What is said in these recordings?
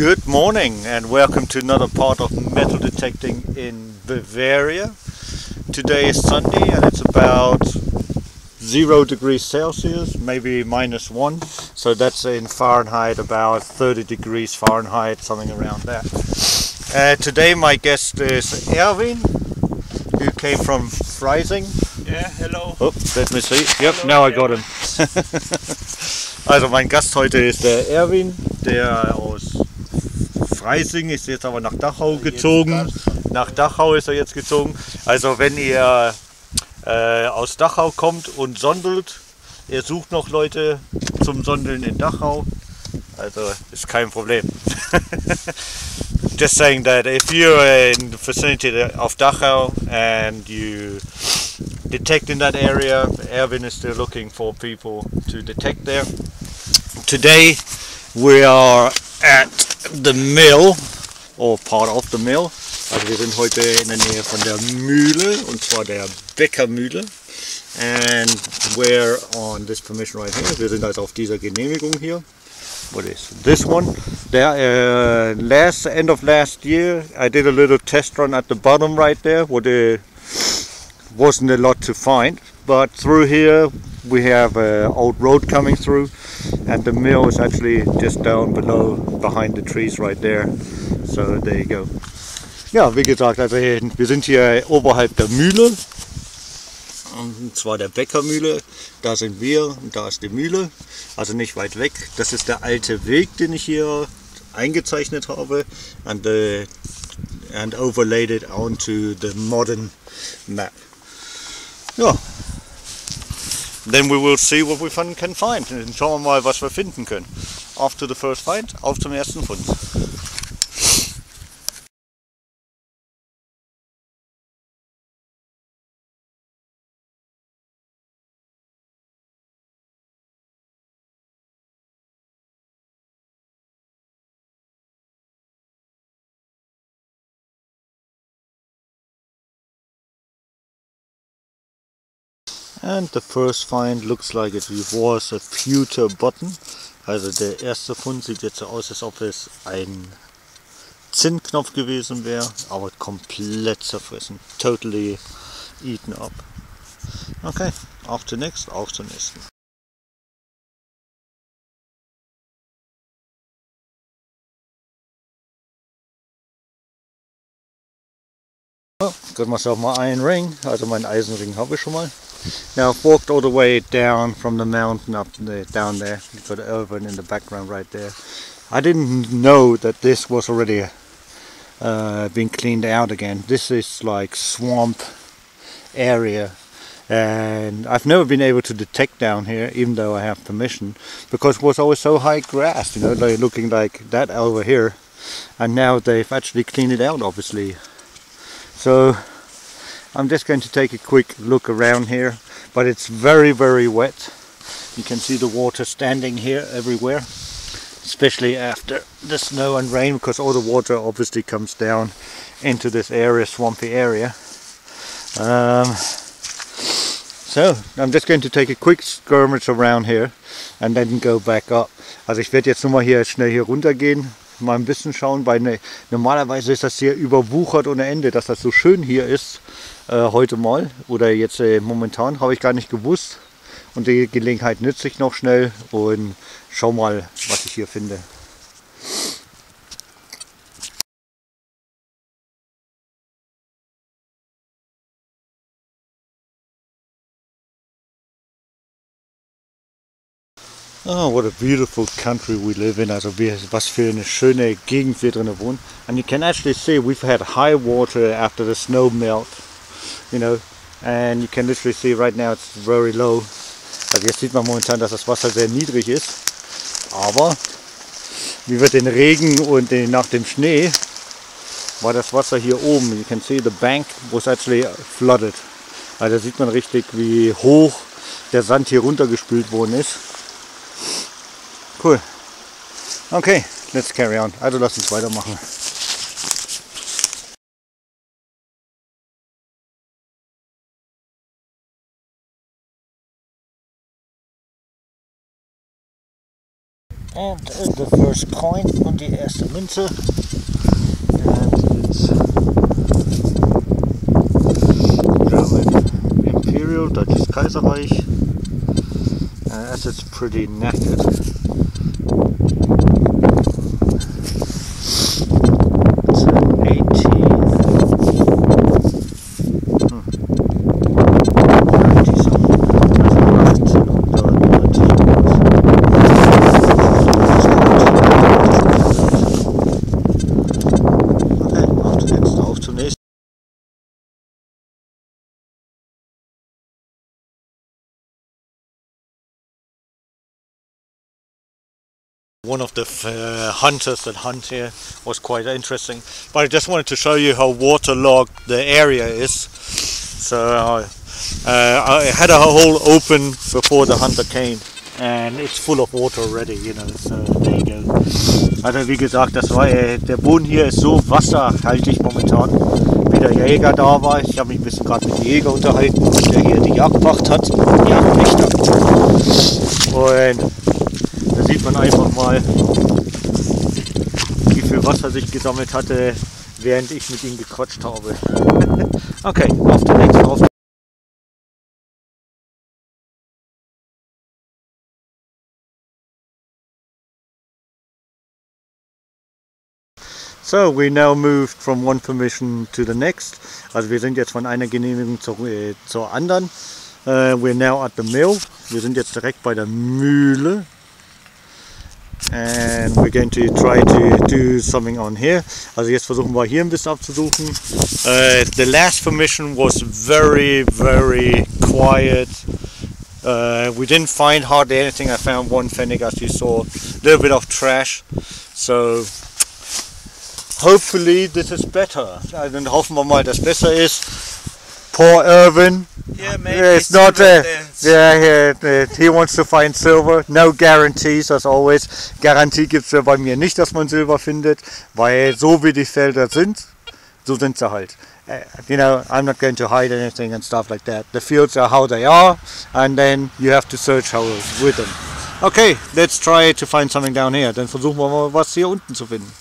Good morning and welcome to another part of metal detecting in Bavaria. Today is Sunday and it's about 0 degrees Celsius, maybe -1. So that's in Fahrenheit about 30 degrees Fahrenheit, something around that. Today my guest is Ervin, who came from Freising. Yeah, hello. Oh, let me see. Yep, Hello, now I got him. Also mein Gast heute ist der Ervin, der aus Freising ist jetzt aber nach Dachau gezogen. Nach Dachau ist er jetzt gezogen. Also wenn ihr aus Dachau kommt und sondelt, er sucht noch Leute zum Sondeln in Dachau, also ist kein Problem. Just saying that if you're in the vicinity of Dachau and you detect in that area, Erwin is still looking for people to detect there. Today we are at the mill, or part of the mill. Also wir sind heute in der Nähe von der Mühle, und zwar der Bäckermühle. And we're on this permission right here. Wir sind also auf dieser Genehmigung hier. What is this one? There, end of last year, I did a little test run at the bottom right there. Wasn't a lot to find, but through here we have an old road coming through, and the mill is actually just down below, behind the trees right there. So there you go. Ja, wie gesagt, also wir sind hier oberhalb der Mühle, und zwar der Bäckermühle. Da sind wir und da ist die Mühle, also nicht weit weg. Das ist der alte Weg, den ich hier eingezeichnet habe and overlaid it onto the modern map. Ja, then we will see what we can find. Dann schauen wir mal, was wir finden können. After the first find, auf zum ersten Fund. And the first find looks like it was a pewter button. Also der erste Fund sieht jetzt so aus, als ob es ein Zinnknopf gewesen wäre, aber komplett zerfressen. Totally eaten up. Okay, auf zum nächsten. Oh, got myself my iron ring, also meinen Eisenring habe ich schon mal. Now I've walked all the way down from the mountain down there. You've got Ervin in the background right there. I didn't know that this was already been cleaned out again. This is like swamp area, and I've never been able to detect down here, even though I have permission, because it was always so high grass, you know, like looking like that over here, and now they've actually cleaned it out, obviously. So I'm just going to take a quick look around here, but it's very, very wet. You can see the water standing here everywhere, especially after the snow and rain, because all the water obviously comes down into this area, swampy area. So I'm just going to take a quick skirmish around here and then go back up. Also ich werde jetzt nur mal hier schnell hier runter gehen, mal ein bisschen schauen, weil normalerweise ist das hier überwuchert ohne Ende, dass das so schön hier ist. Heute mal oder jetzt momentan, habe ich gar nicht gewusst, und die Gelegenheit nütze ich noch schnell und schau mal, was ich hier finde. Oh, what a beautiful country we live in. Also was für eine schöne Gegend wir drin wohnen. And you can actually see we've had high water after the snow melt, you know, and you can literally see right now it's very low. Also jetzt sieht man momentan, dass das Wasser sehr niedrig ist, aber wie wir den Regen und nach dem Schnee war das Wasser hier oben. You can see the bank was actually flooded. Also da sieht man richtig, wie hoch der Sand hier runtergespült worden ist. Cool. Okay, let's carry on. Also lass uns weitermachen. And the first coin und die erste Münze. And it's German Imperial, Deutsches Kaiserreich. As it's pretty knackered. It's an 18. 90 something. That's 1890. Auf zum nächsten. One of the hunters that hunt here was quite interesting, but I just wanted to show you how waterlogged the area is. So I had a hole open before the hunter came and it's full of water already, you know, so there you go. Also wie gesagt, das war, der Boden hier ist so wasserhaltig momentan, wie der Jäger da war. Ich habe mich ein bisschen gerade mit dem Jäger unterhalten, der hier die Jagdwacht hat, Jagdwächter. Und da sieht man einfach mal, wie viel Wasser sich gesammelt hatte, während ich mit ihm gequatscht habe. Okay, auf der nächsten Aufnahme. So, we now moved from one permission to the next. Also wir sind jetzt von einer Genehmigung zur anderen. We're now at the mill. Wir sind jetzt direkt bei der Mühle. And we're going to try to do something on here. Also jetzt versuchen wir hier ein bisschen abzusuchen. The last permission was very quiet. We didn't find hardly anything. I found one pfennig, as you saw, a little bit of trash. So hopefully this is better. Dann hoffen wir mal, dass besser ist. Poor Ervin. Yeah, maybe it's not. He wants to find silver. No guarantees, as always. Garantie gibt es ja bei mir nicht, dass man Silber findet, weil so wie die Felder sind, so sind sie halt. You know, I'm not going to hide anything and stuff like that. The fields are how they are, and then you have to search with them. Okay, let's try to find something down here. Dann versuchen wir mal, was hier unten zu finden.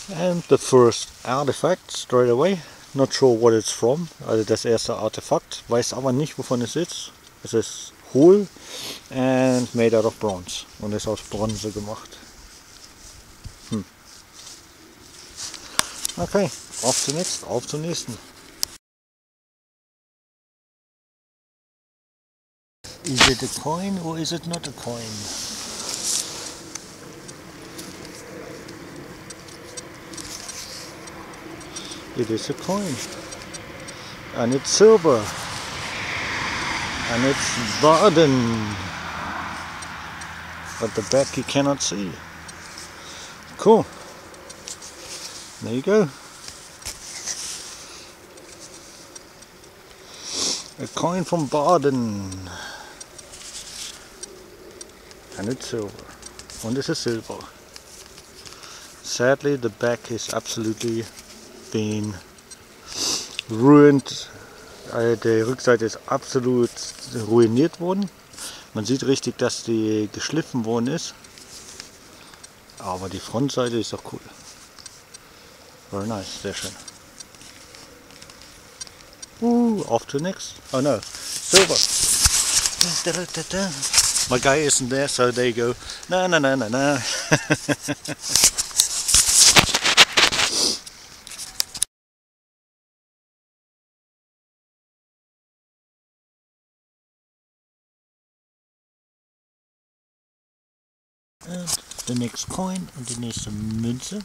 And the first artifact straight away. Not sure what it's from. Also das erste Artefakt. Weiß aber nicht, wovon es ist. Es ist hohl and made out of bronze. Und ist aus Bronze gemacht. Okay, auf zum nächsten. Is it a coin or is it not a coin? It is a coin, and it's silver, and it's Baden, but the back you cannot see. Cool, there you go. A coin from Baden, and it's silver, and this is silver. Sadly the back is absolutely been ruined. Die Rückseite ist absolut ruiniert worden. Man sieht richtig, dass die geschliffen worden ist. Aber die Frontseite ist doch cool. Very nice, sehr schön. Off to next. Oh no, silver. My guy isn't there, so there you go. No. And the next coin und die nächste Münze.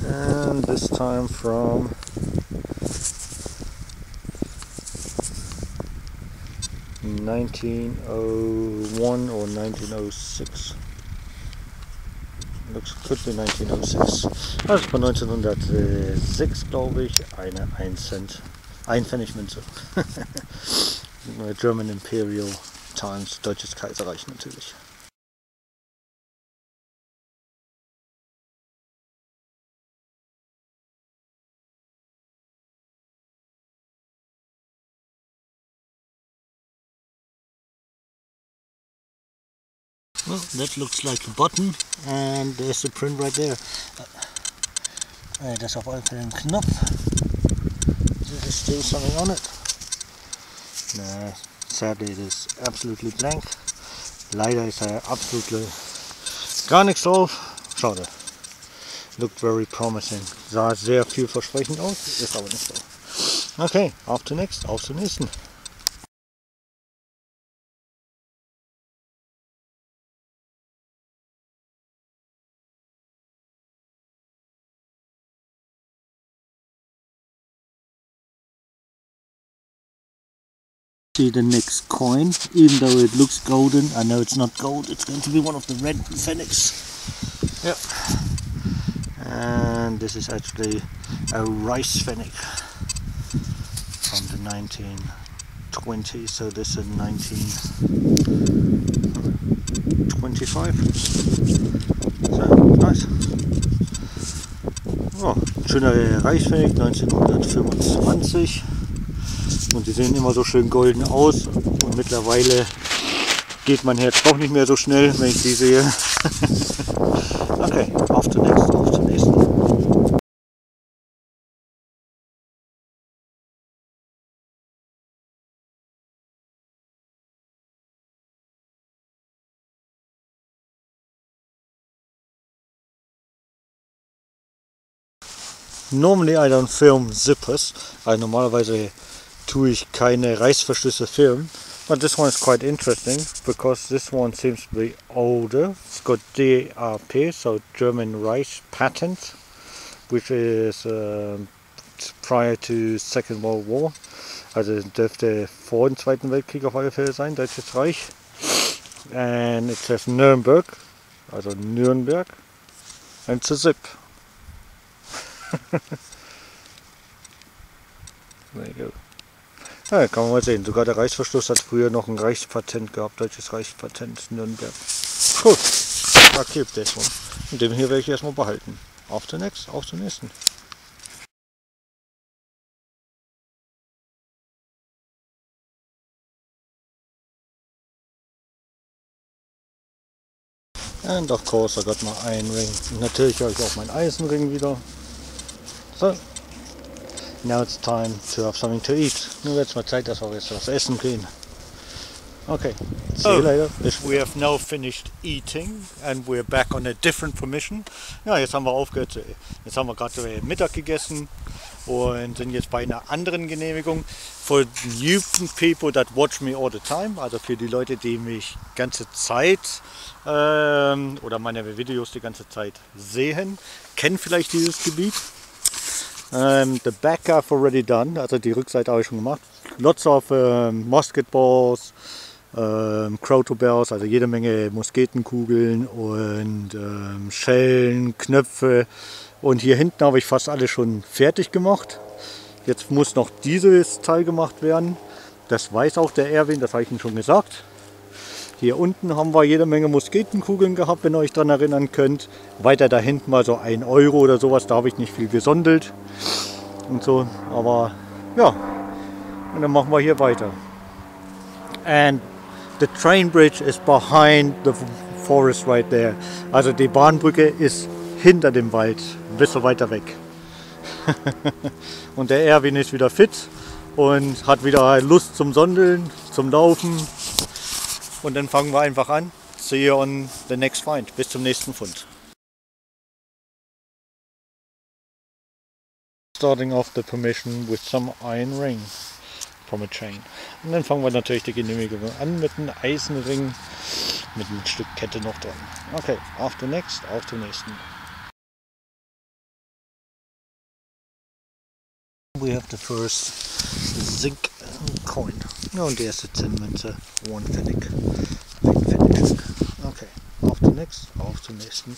And this time from (1901) or 1906. Looks could be 1906. Also von 1906, glaube ich, eine 1 Pfennig Münze. German Imperial times Deutsches Kaiserreich natürlich. Well, that looks like a button and there's the print right there. Das ist auf jeden Fall ein Knopf. There is still something on it. No, sadly it is absolutely blank. Leider ist absolutely gar nichts drauf. Schade. Looked very promising. Sah sehr vielversprechend aus, ist aber nicht so. Okay, auf zur nächsten. See the next coin, even though it looks golden. I know it's not gold, it's going to be one of the red phoenix. Yep. And this is actually a rice pfennig from the 1920s, so this is 1925. So nice. Oh, schöner Reichspfennig 1925. Und die sehen immer so schön golden aus und mittlerweile geht mein Herz doch nicht mehr so schnell, wenn ich die sehe. Okay, auf zur nächsten. Normally I don't film zippers, also normalerweise tue ich keine Reißverschlüsse filmen, but this one is quite interesting because this one seems to be older. It's got DAP, so German Reich patent, which is prior to Second World War. Also dürfte vor dem Zweiten Weltkrieg auf alle Fälle sein, Deutsches Reich. And it says Nürnberg, also Nürnberg, and it's a zip. There you go. Ja, kann man mal sehen. Sogar der Reißverschluss hat früher noch ein Reichspatent gehabt, Deutsches Reichspatent Nürnberg. Gut, I keep this one. Und den hier werde ich erstmal behalten. Auf zur nächsten. And of course I got my iron ring. Und natürlich habe ich auch meinen Eisenring wieder. So. Now it's time to have something to eat. Nun wird es mal Zeit, dass wir jetzt was essen gehen. Okay, see you later. We have now finished eating and we're back on a different permission. Ja, jetzt haben wir aufgehört. Jetzt haben wir gerade Mittag gegessen und sind jetzt bei einer anderen Genehmigung. For new people that watch me all the time, also für die Leute, die mich ganze Zeit oder meine Videos die ganze Zeit sehen, kennen vielleicht dieses Gebiet. The back I've already done, also die Rückseite habe ich schon gemacht. Lots of Musket balls, Kreuzer bells, also jede Menge Muskettenkugeln und Schellen, Knöpfe. Und hier hinten habe ich fast alles schon fertig gemacht. Jetzt muss noch dieses Teil gemacht werden. Das weiß auch der Erwin, das habe ich ihm schon gesagt. Hier unten haben wir jede Menge Muskettenkugeln gehabt, wenn ihr euch daran erinnern könnt. Weiter da hinten mal so 1 Euro oder sowas, da habe ich nicht viel gesondelt und so. Aber ja, und dann machen wir hier weiter. And the train bridge is behind the forest right there. Also die Bahnbrücke ist hinter dem Wald, ein bisschen weiter weg. Und der Erwin ist wieder fit und hat wieder Lust zum Sondeln, zum Laufen. Und dann fangen wir einfach an. See you on the next find. Bis zum nächsten Fund. Starting off the permission with some iron ring from a chain. Und dann fangen wir natürlich die Genehmigung an mit einem Eisenring mit einem Stück Kette noch dran. Okay, auf zum nächsten. We have the first zinc coin. Und die erste Silbermünze, 1 Pfennig. Okay, auf zum nächsten.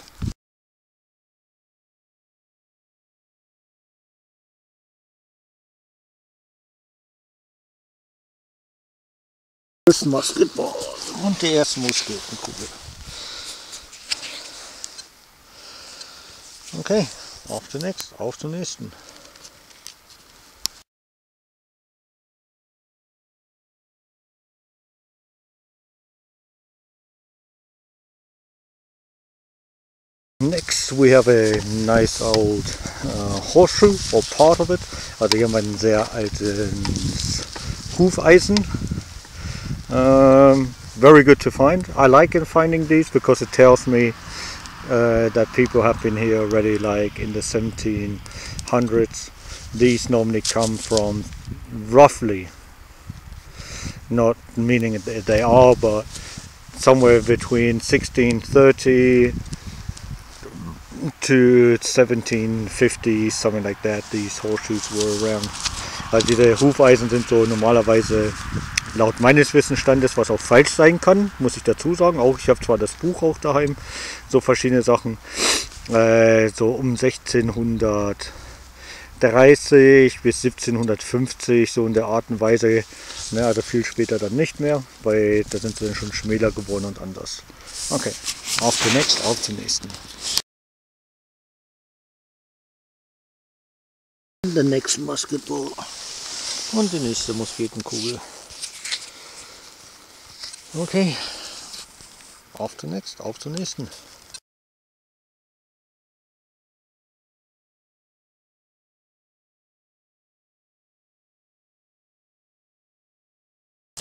Das Musketball und die erste Muskettenkugel. Okay, auf zum nächsten. Next we have a nice old horseshoe, or part of it. Also hier haben wir ein sehr altes Hufeisen. Very good to find. I like finding these because it tells me that people have been here already, like in the 1700s. These normally come from roughly, not meaning that they are, but somewhere between 1630 to 1750, something like that. These horseshoes were around. Also diese Hufeisen sind so normalerweise laut meines Wissensstandes, was auch falsch sein kann, muss ich dazu sagen. Auch ich habe zwar das Buch auch daheim, so verschiedene Sachen, so um 1630 bis 1750, so in der Art und Weise. Ne, also viel später dann nicht mehr, weil da sind sie dann schon schmäler geworden und anders. Okay, auf zum nächsten. The next musket ball. Und die nächste Musketenkugel. Okay, auf zur nächsten.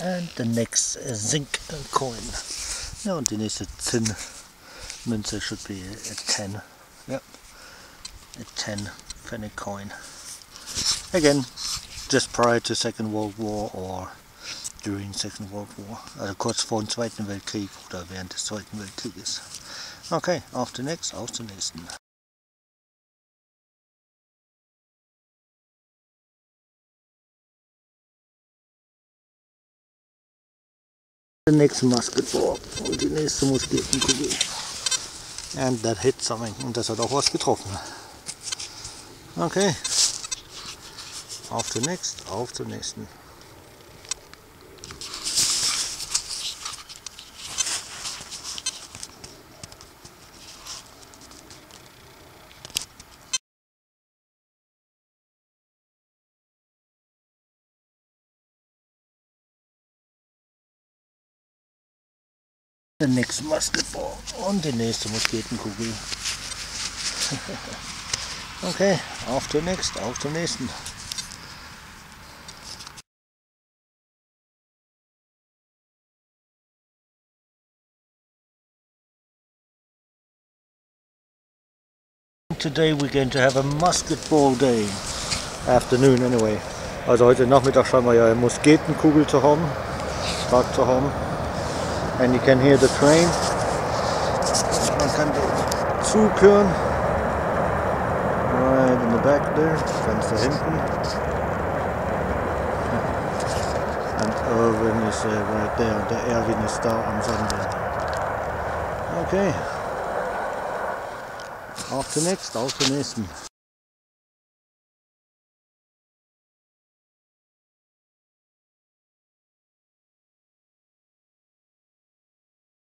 And the next zinc coin. Ja, und die nächste Zinnmünze should be a 10. Yep, a 10 penny coin. Again, just prior to Second World War or during Second World War. Also kurz vor dem Zweiten Weltkrieg oder während des Zweiten Weltkrieges. Okay, auf zum nächsten. The next musket ball und die nächste Muskettenkugel. And that hit something. Und das hat auch was getroffen. Okay. Auf zum nächsten. The next musket ball und die nächste Muskettenkugel. Okay, auf zum nächsten. Today we're going to have a musket ball day. Afternoon anyway. Also heute Nachmittag scheinen wir ja eine Muskettenkugel zu haben. Stark zu haben. And you can hear the train. Man kann den Zug hören. Right in the back there. Ganz da hinten. And Ervin is right there. Und der Ervin ist da am Sande. Okay. Auf zum nächsten.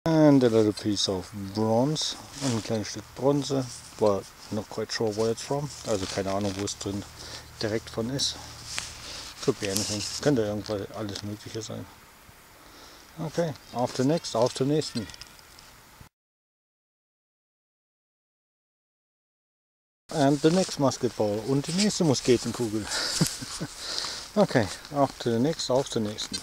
And a little piece of bronze. Ein kleines Stück Bronze. But not quite sure where it's from. Also keine Ahnung, wo es drin direkt von ist. Could be anything. Könnte irgendwo alles Mögliche sein. Okay, auf zum nächsten. And the next musket ball und die nächste Muskettenkugel. Okay, auf zum nächsten.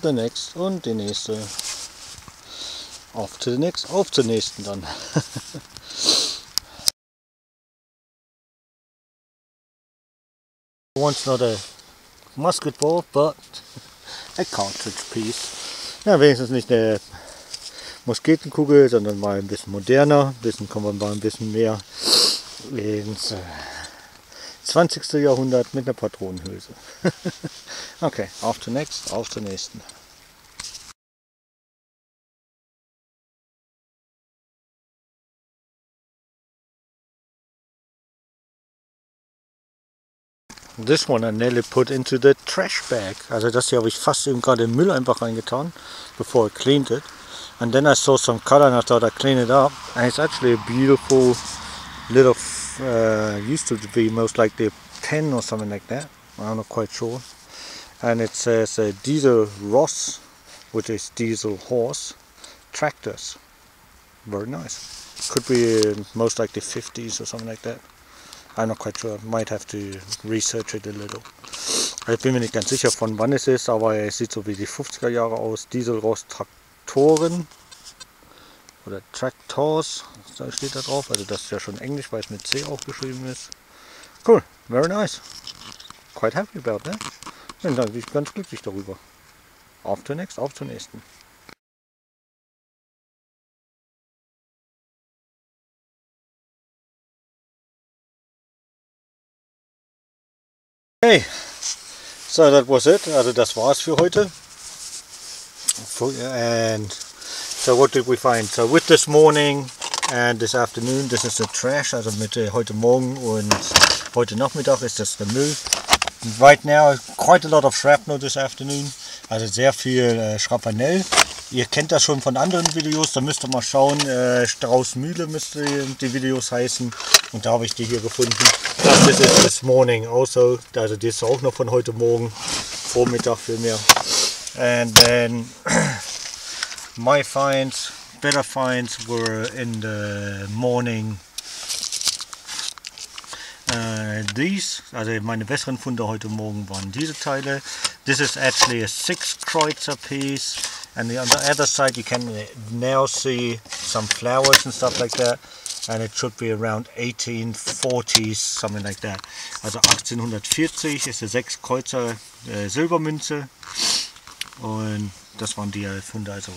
The next und die nächste. Auf zur nächsten dann. Once not a musket ball, but a cartridge piece. Ja, wenigstens nicht eine Muskettenkugel, sondern mal ein bisschen moderner. Kommen wir mal ein bisschen mehr ins 20. Jahrhundert mit einer Patronenhülse. Okay, auf zur nächsten. This one I nearly put into the trash bag. Also das hier habe ich fast eben gerade im Müll einfach reingetan, before I cleaned it. And then I saw some color and I thought I'd clean it up. And it's actually a beautiful little, used to be most likely a pen or something like that. I'm not quite sure. And it says Diesel Ross which is diesel horse tractors. Very nice. Could be most likely 50s or something like that. I'm not quite sure. Might have to research it a little. Ich bin mir nicht ganz sicher, von wann es ist, aber es sieht so wie die 50er Jahre aus. Dieselrost-Traktoren oder Tractors, da steht da drauf. Also das ist ja schon Englisch, weil es mit C auch geschrieben ist. Cool, very nice. Quite happy about that. Ja, dann bin ich ganz glücklich darüber. Auf zur nächsten. Okay, so that was it. Also das war's für heute. And so what did we find? So with this morning and this afternoon, this is the trash. Also mit heute Morgen und heute Nachmittag ist das der Müll. Right now, quite a lot of shrapnel this afternoon. Also sehr viel Schrapnell. Ihr kennt das schon von anderen Videos, da müsst ihr mal schauen. Straußmühle müsste die Videos heißen. Und da habe ich die hier gefunden. Das ist this morning also. Also die ist auch noch von heute Morgen. Vormittag vielmehr. And then my finds, better finds were in the morning. These, also meine besseren Funde heute Morgen waren diese Teile. This is actually a 6 Kreuzer piece, and on the other side you can now see some flowers and stuff like that, and it should be around 1840s, something like that. Also 1840 ist der 6 Kreuzer Silbermünze, und das waren die Funde also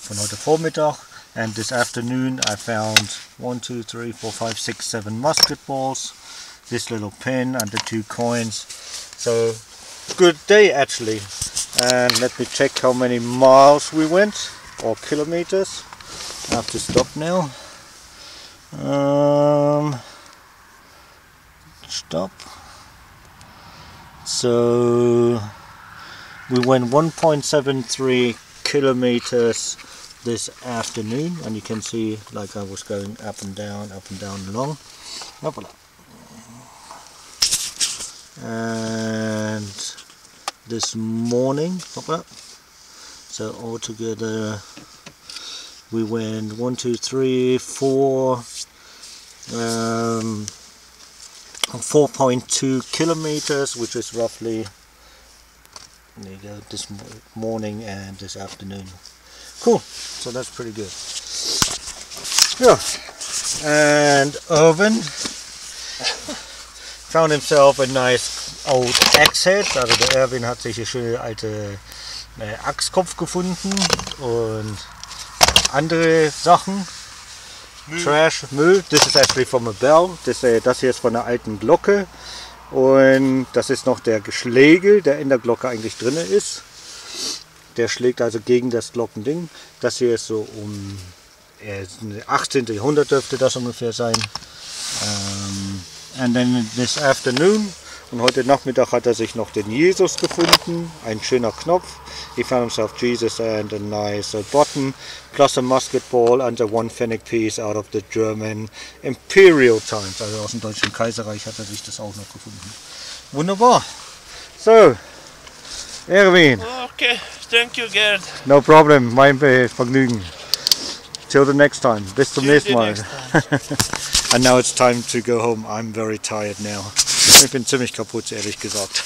von heute Vormittag. And this afternoon I found 1, 2, 3, 4, 5, 6, 7 musket balls, this little pin and the 2 coins. So good day actually. And let me check how many miles we went, or kilometers. I have to stop now. Stop. So we went 1.73 kilometers this afternoon, and you can see like I was going up and down along. And this morning, so altogether we went 1, 2, 3, 4, 4.2 kilometers, which is roughly, there you go, this morning and this afternoon. Cool, so that's pretty good. Yeah, and Ervin found himself a nice old axe head. Also der Ervin hat sich eine schöne alte Axtkopf gefunden und andere Sachen. Trash, Müll. This is actually from a bell. Das hier ist von einer alten Glocke, und das ist noch der Schlegel, der in der Glocke eigentlich drin ist. Der schlägt also gegen das Glockending. Das hier ist so um 18. Jahrhundert dürfte das ungefähr sein. And then this afternoon, und heute Nachmittag hat er sich noch den Jesus gefunden. Ein schöner Knopf. He found himself Jesus and a nice button, plus a musket ball and a 1 Pfennig piece out of the German Imperial times. Also aus dem Deutschen Kaiserreich hat er sich das auch noch gefunden. Wunderbar. So, Erwin. Okay, thank you, Gerd. No problem, mein Vergnügen. Till the next time. Bis zum nächsten Mal. And now it's time to go home. I'm very tired now. Ich bin ziemlich kaputt, ehrlich gesagt.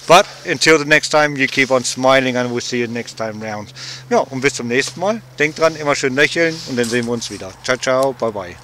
But until the next time, you keep on smiling and we'll see you next time round. Ja, und bis zum nächsten Mal. Denkt dran, immer schön lächeln, und dann sehen wir uns wieder. Ciao, ciao, bye, bye.